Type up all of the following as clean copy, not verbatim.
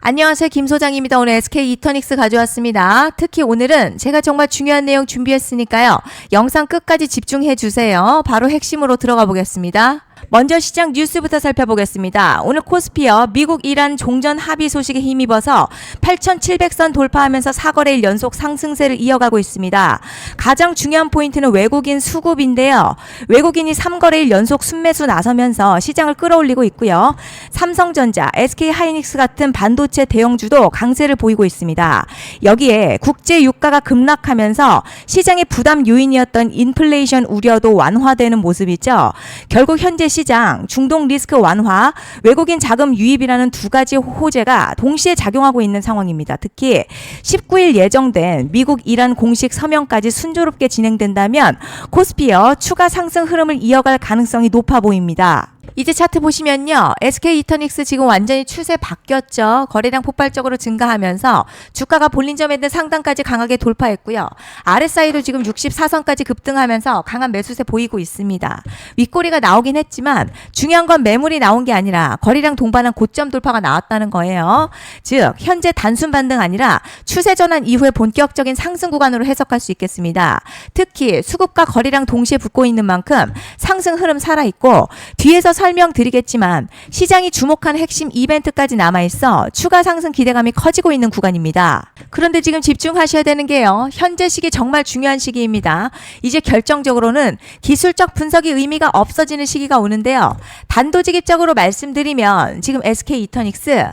안녕하세요. 김 소장입니다. 오늘 SK 이터닉스 가져왔습니다. 특히 오늘은 제가 정말 중요한 내용 준비했으니까요. 영상 끝까지 집중해 주세요. 바로 핵심으로 들어가 보겠습니다. 먼저 시장 뉴스부터 살펴보겠습니다. 오늘 코스피어 미국 이란 종전 합의 소식에 힘입어서 8,700선 돌파하면서 4거래일 연속 상승세를 이어가고 있습니다. 가장 중요한 포인트는 외국인 수급인데요. 외국인이 3거래일 연속 순매수 나서면서 시장을 끌어올리고 있고요. 삼성전자, SK하이닉스 같은 반도체 대형주도 강세를 보이고 있습니다. 여기에 국제 유가가 급락하면서 시장의 부담 요인이었던 인플레이션 우려도 완화되는 모습이죠. 결국 현재 시장 중동 리스크 완화, 외국인 자금 유입이라는 두 가지 호재가 동시에 작용하고 있는 상황입니다. 특히 19일 예정된 미국 이란 공식 서명까지 순조롭게 진행된다면 코스피어 추가 상승 흐름을 이어갈 가능성이 높아 보입니다. 이제 차트 보시면요. SK 이터닉스 지금 완전히 추세 바뀌었죠. 거래량 폭발적으로 증가하면서 주가가 볼린점에 있는 상단까지 강하게 돌파했고요. RSI도 지금 64선까지 급등하면서 강한 매수세 보이고 있습니다. 윗꼬리가 나오긴 했지만 중요한 건 매물이 나온 게 아니라 거래량 동반한 고점 돌파가 나왔다는 거예요. 즉 현재 단순 반등 아니라 추세 전환 이후에 본격적인 상승 구간으로 해석할 수 있겠습니다. 특히 수급과 거래량 동시에 붙고 있는 만큼 상승 흐름 살아있고 뒤에서 설명드리겠지만 시장이 주목한 핵심 이벤트까지 남아있어 추가 상승 기대감이 커지고 있는 구간입니다. 그런데 지금 집중하셔야 되는 게요. 현재 시기 정말 중요한 시기입니다. 이제 결정적으로는 기술적 분석이 의미가 없어지는 시기가 오는데요. 단도직입적으로 말씀드리면 지금 SK 이터닉스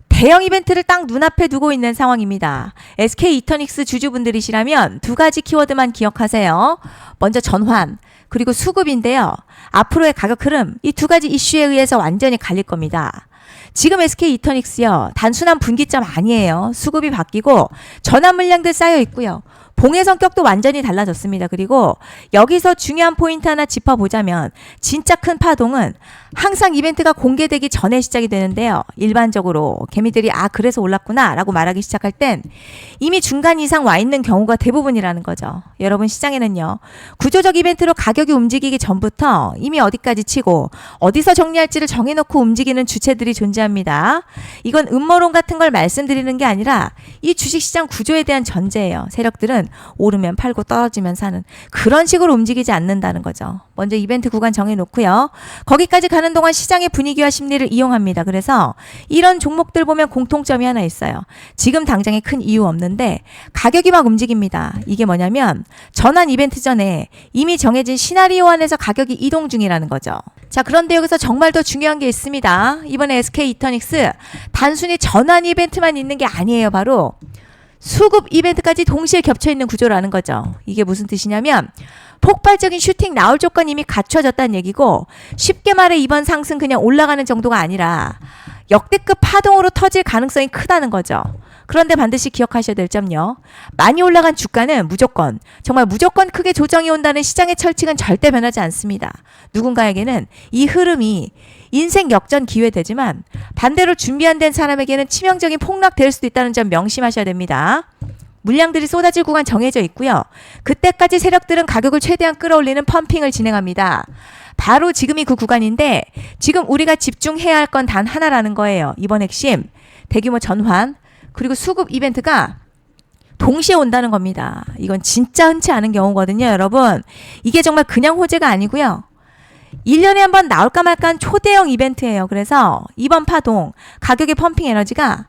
대형 이벤트를 딱 눈앞에 두고 있는 상황입니다. SK 이터닉스 주주분들이시라면 두 가지 키워드만 기억하세요. 먼저 전환, 그리고 수급인데요. 앞으로의 가격 흐름, 이 두 가지 이슈에 의해서 완전히 갈릴 겁니다. 지금 SK 이터닉스요. 단순한 분기점 아니에요. 수급이 바뀌고 전환 물량들 쌓여 있고요. 봉의 성격도 완전히 달라졌습니다. 그리고 여기서 중요한 포인트 하나 짚어보자면 진짜 큰 파동은 항상 이벤트가 공개되기 전에 시작이 되는데요. 일반적으로 개미들이 그래서 올랐구나 라고 말하기 시작할 땐 이미 중간 이상 와 있는 경우가 대부분이라는 거죠. 여러분 시장에는요. 구조적 이벤트로 가격이 움직이기 전부터 이미 어디까지 치고 어디서 정리할지를 정해놓고 움직이는 주체들이 존재합니다. 이건 음모론 같은 걸 말씀드리는 게 아니라 이 주식시장 구조에 대한 전제예요. 세력들은 오르면 팔고 떨어지면 사는 그런 식으로 움직이지 않는다는 거죠. 먼저 이벤트 구간 정해놓고요. 거기까지 가는 동안 시장의 분위기와 심리를 이용합니다. 그래서 이런 종목들 보면 공통점이 하나 있어요. 지금 당장에 큰 이유 없는데 가격이 막 움직입니다. 이게 뭐냐면 전환 이벤트 전에 이미 정해진 시나리오 안에서 가격이 이동 중이라는 거죠. 자, 그런데 여기서 정말 더 중요한 게 있습니다. 이번에 SK 이터닉스 단순히 전환 이벤트만 있는 게 아니에요. 바로 수급 이벤트까지 동시에 겹쳐있는 구조라는 거죠. 이게 무슨 뜻이냐면 폭발적인 슈팅 나올 조건이 이미 갖춰졌다는 얘기고 쉽게 말해 이번 상승 그냥 올라가는 정도가 아니라 역대급 파동으로 터질 가능성이 크다는 거죠. 그런데 반드시 기억하셔야 될 점요. 많이 올라간 주가는 무조건 정말 무조건 크게 조정이 온다는 시장의 철칙은 절대 변하지 않습니다. 누군가에게는 이 흐름이 인생 역전 기회 되지만 반대로 준비 안 된 사람에게는 치명적인 폭락될 수도 있다는 점 명심하셔야 됩니다. 물량들이 쏟아질 구간 정해져 있고요. 그때까지 세력들은 가격을 최대한 끌어올리는 펌핑을 진행합니다. 바로 지금이 그 구간인데 지금 우리가 집중해야 할 건 단 하나라는 거예요. 이번 핵심 대규모 전환 그리고 수급 이벤트가 동시에 온다는 겁니다. 이건 진짜 흔치 않은 경우거든요. 여러분 이게 정말 그냥 호재가 아니고요. 1년에 한 번 나올까 말까한 초대형 이벤트예요. 그래서 이번 파동 가격의 펌핑 에너지가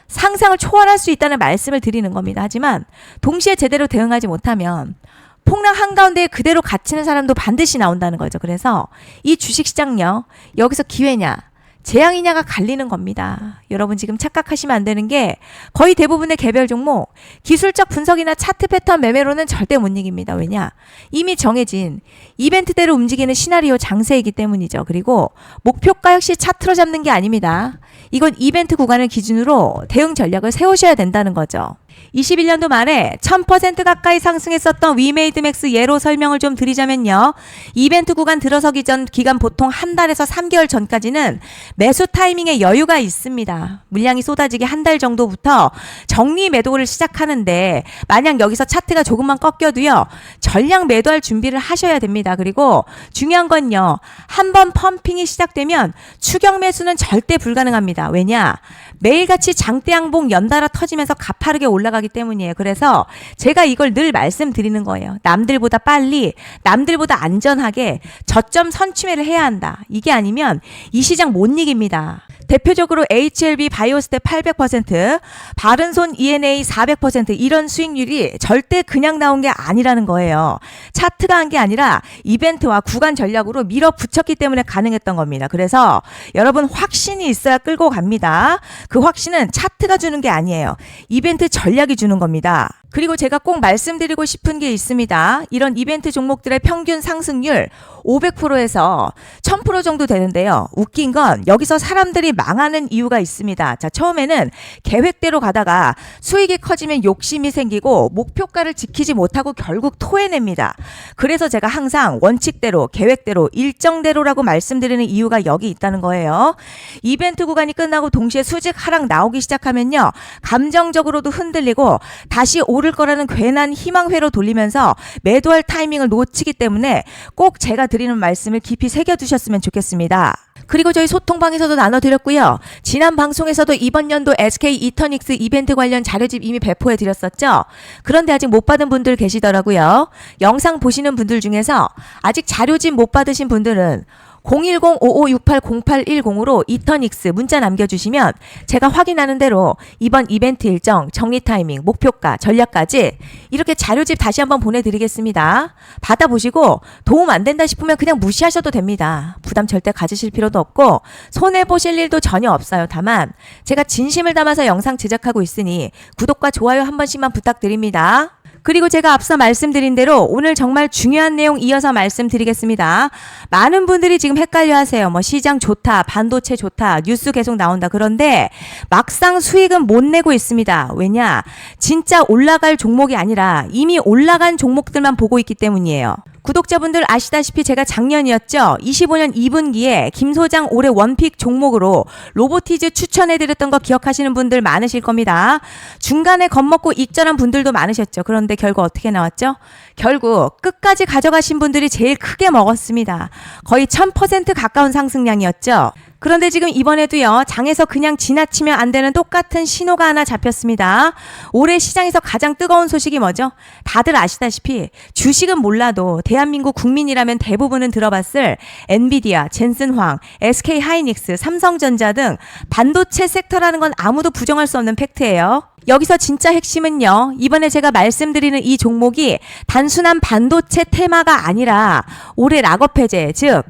상상을 초월할 수 있다는 말씀을 드리는 겁니다. 하지만 동시에 제대로 대응하지 못하면 폭락 한가운데 그대로 갇히는 사람도 반드시 나온다는 거죠. 그래서 이 주식시장요. 여기서 기회냐 재앙이냐가 갈리는 겁니다. 여러분 지금 착각하시면 안 되는 게 거의 대부분의 개별 종목 기술적 분석이나 차트 패턴 매매로는 절대 못 이깁니다. 왜냐? 이미 정해진 이벤트대로 움직이는 시나리오 장세이기 때문이죠. 그리고 목표가 역시 차트로 잡는 게 아닙니다. 이건 이벤트 구간을 기준으로 대응 전략을 세우셔야 된다는 거죠. 21년도 말에 1000% 가까이 상승했었던 위메이드맥스 예로 설명을 좀 드리자면요. 이벤트 구간 들어서기 전 기간 보통 한 달에서 3개월 전까지는 매수 타이밍에 여유가 있습니다. 물량이 쏟아지기 한 달 정도부터 정리 매도를 시작하는데 만약 여기서 차트가 조금만 꺾여도요. 전량 매도할 준비를 하셔야 됩니다. 그리고 중요한 건요. 한번 펌핑이 시작되면 추격 매수는 절대 불가능합니다. 왜냐? 매일같이 장대양봉 연달아 터지면서 가파르게 올라가기 때문이에요. 그래서 제가 이걸 늘 말씀드리는 거예요. 남들보다 빨리, 남들보다 안전하게 저점 선취매를 해야 한다. 이게 아니면 이 시장 못 이깁니다. 대표적으로 HLB 바이오스텝 800%, 바른손 ENA 400% 이런 수익률이 절대 그냥 나온 게 아니라는 거예요. 차트가 한 게 아니라 이벤트와 구간 전략으로 밀어붙였기 때문에 가능했던 겁니다. 그래서 여러분 확신이 있어야 끌고 갑니다. 그 확신은 차트가 주는 게 아니에요. 이벤트 전략이 주는 겁니다. 그리고 제가 꼭 말씀드리고 싶은 게 있습니다. 이런 이벤트 종목들의 평균 상승률 500%에서 1000% 정도 되는데요. 웃긴 건 여기서 사람들이 망하는 이유가 있습니다. 자, 처음에는 계획대로 가다가 수익이 커지면 욕심이 생기고 목표가를 지키지 못하고 결국 토해냅니다. 그래서 제가 항상 원칙대로, 계획대로, 일정대로라고 말씀드리는 이유가 여기 있다는 거예요. 이벤트 구간이 끝나고 동시에 수직 하락 나오기 시작하면요. 감정적으로도 흔들리고 다시 오를 거라는 괜한 희망회로 돌리면서 매도할 타이밍을 놓치기 때문에 꼭 제가 드리는 말씀을 깊이 새겨두셨으면 좋겠습니다. 그리고 저희 소통방에서도 나눠드렸고요. 지난 방송에서도 이번 연도 SK 이터닉스 이벤트 관련 자료집 이미 배포해드렸었죠. 그런데 아직 못 받은 분들 계시더라고요. 영상 보시는 분들 중에서 아직 자료집 못 받으신 분들은 010-5568-0810으로 이터닉스 문자 남겨주시면 제가 확인하는 대로 이번 이벤트 일정, 정리 타이밍, 목표가, 전략까지 이렇게 자료집 다시 한번 보내드리겠습니다. 받아보시고 도움 안 된다 싶으면 그냥 무시하셔도 됩니다. 부담 절대 가지실 필요도 없고 손해보실 일도 전혀 없어요. 다만 제가 진심을 담아서 영상 제작하고 있으니 구독과 좋아요 한 번씩만 부탁드립니다. 그리고 제가 앞서 말씀드린 대로 오늘 정말 중요한 내용 이어서 말씀드리겠습니다. 많은 분들이 지금 헷갈려 하세요. 시장 좋다, 반도체 좋다, 뉴스 계속 나온다. 그런데 막상 수익은 못 내고 있습니다. 왜냐? 진짜 올라갈 종목이 아니라 이미 올라간 종목들만 보고 있기 때문이에요. 구독자분들 아시다시피 제가 작년이었죠. 25년 2분기에 김 소장 올해 원픽 종목으로 로보티즈 추천해드렸던 거 기억하시는 분들 많으실 겁니다. 중간에 겁먹고 익절한 분들도 많으셨죠. 그런데 결국 어떻게 나왔죠? 결국 끝까지 가져가신 분들이 제일 크게 먹었습니다. 거의 1000% 가까운 상승량이었죠. 그런데 지금 이번에도요, 장에서 그냥 지나치면 안 되는 똑같은 신호가 하나 잡혔습니다. 올해 시장에서 가장 뜨거운 소식이 뭐죠? 다들 아시다시피 주식은 몰라도 대한민국 국민이라면 대부분은 들어봤을 엔비디아, 젠슨황, SK 하이닉스, 삼성전자 등 반도체 섹터라는 건 아무도 부정할 수 없는 팩트예요. 여기서 진짜 핵심은요, 이번에 제가 말씀드리는 이 종목이 단순한 반도체 테마가 아니라 올해 락업 해제, 즉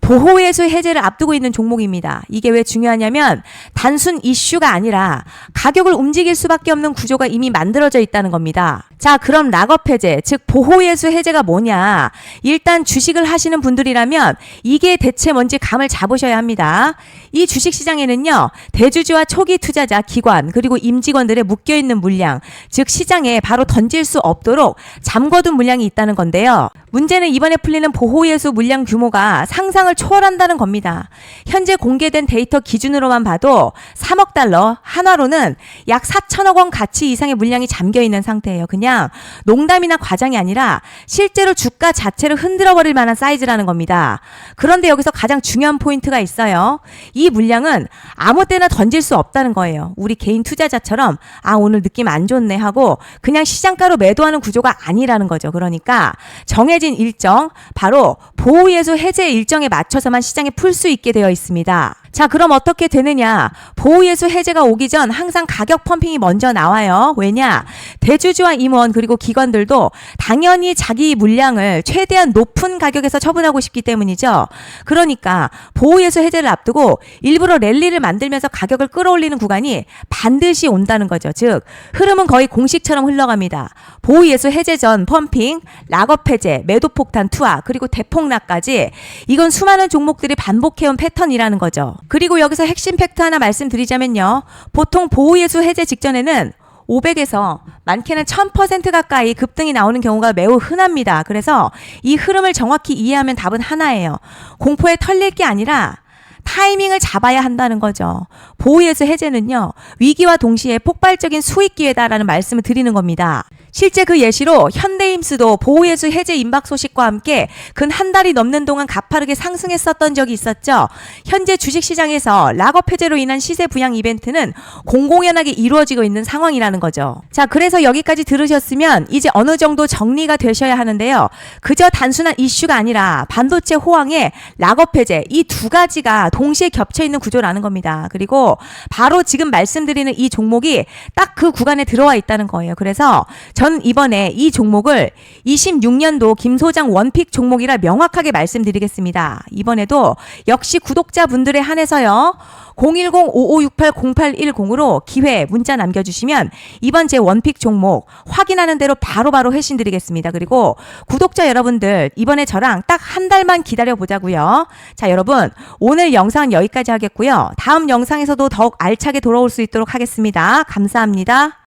보호예수 해제를 앞두고 있는 종목입니다. 이게 왜 중요하냐면 단순 이슈가 아니라 가격을 움직일 수밖에 없는 구조가 이미 만들어져 있다는 겁니다. 자, 그럼 락업 해제, 즉 보호예수 해제가 뭐냐? 일단 주식을 하시는 분들이라면 이게 대체 뭔지 감을 잡으셔야 합니다. 이 주식시장에는요, 대주주와 초기 투자자, 기관, 그리고 임직원들의 묶여있는 물량, 즉 시장에 바로 던질 수 없도록 잠궈둔 물량이 있다는 건데요. 문제는 이번에 풀리는 보호예수 물량 규모가 상상을 초월한다는 겁니다. 현재 공개된 데이터 기준으로만 봐도 3억 달러, 한화로는 약 4천억 원 가치 이상의 물량이 잠겨있는 상태예요. 그냥 농담이나 과장이 아니라 실제로 주가 자체를 흔들어버릴 만한 사이즈라는 겁니다. 그런데 여기서 가장 중요한 포인트가 있어요. 이 물량은 아무 때나 던질 수 없다는 거예요. 우리 개인 투자자처럼 오늘 느낌 안 좋네 하고 그냥 시장가로 매도하는 구조가 아니라는 거죠. 그러니까 정해진 일정, 바로 보호예수 해제 일정에 맞춰서만 시장에 풀 수 있게 되어 있습니다. 자, 그럼 어떻게 되느냐? 보호예수 해제가 오기 전 항상 가격 펌핑이 먼저 나와요. 왜냐? 대주주와 임원 그리고 기관들도 당연히 자기 물량을 최대한 높은 가격에서 처분하고 싶기 때문이죠. 그러니까 보호예수 해제를 앞두고 일부러 랠리를 만들면서 가격을 끌어올리는 구간이 반드시 온다는 거죠. 즉 흐름은 거의 공식처럼 흘러갑니다. 보호예수 해제 전 펌핑, 락업 해제, 매도 폭탄 투하, 그리고 대폭락까지 이건 수많은 종목들이 반복해온 패턴이라는 거죠. 그리고 여기서 핵심 팩트 하나 말씀드리자면요. 보통 보호예수 해제 직전에는 500에서 많게는 1000% 가까이 급등이 나오는 경우가 매우 흔합니다. 그래서 이 흐름을 정확히 이해하면 답은 하나예요. 공포에 털릴 게 아니라 타이밍을 잡아야 한다는 거죠. 보호예수 해제는요, 위기와 동시에 폭발적인 수익 기회다라는 말씀을 드리는 겁니다. 실제 그 예시로 현대임스도 보호예수 해제 임박 소식과 함께 근 한 달이 넘는 동안 가파르게 상승했었던 적이 있었죠. 현재 주식시장에서 락업 해제로 인한 시세 부양 이벤트는 공공연하게 이루어지고 있는 상황이라는 거죠. 자, 그래서 여기까지 들으셨으면 이제 어느 정도 정리가 되셔야 하는데요. 그저 단순한 이슈가 아니라 반도체 호황에 락업 해제 이 두 가지가 동시에 겹쳐 있는 구조라는 겁니다. 그리고 바로 지금 말씀드리는 이 종목이 딱 그 구간에 들어와 있다는 거예요. 그래서 전 이번에 이 종목을 26년도 김 소장 원픽 종목이라 명확하게 말씀드리겠습니다. 이번에도 역시 구독자분들에 한해서요. 010-5568-0810으로 기회 문자 남겨주시면 이번 제 원픽 종목 확인하는 대로 바로바로 회신 드리겠습니다. 그리고 구독자 여러분들 이번에 저랑 딱 한 달만 기다려 보자고요. 자, 여러분 오늘 영상은 여기까지 하겠고요. 다음 영상에서도 더욱 알차게 돌아올 수 있도록 하겠습니다. 감사합니다.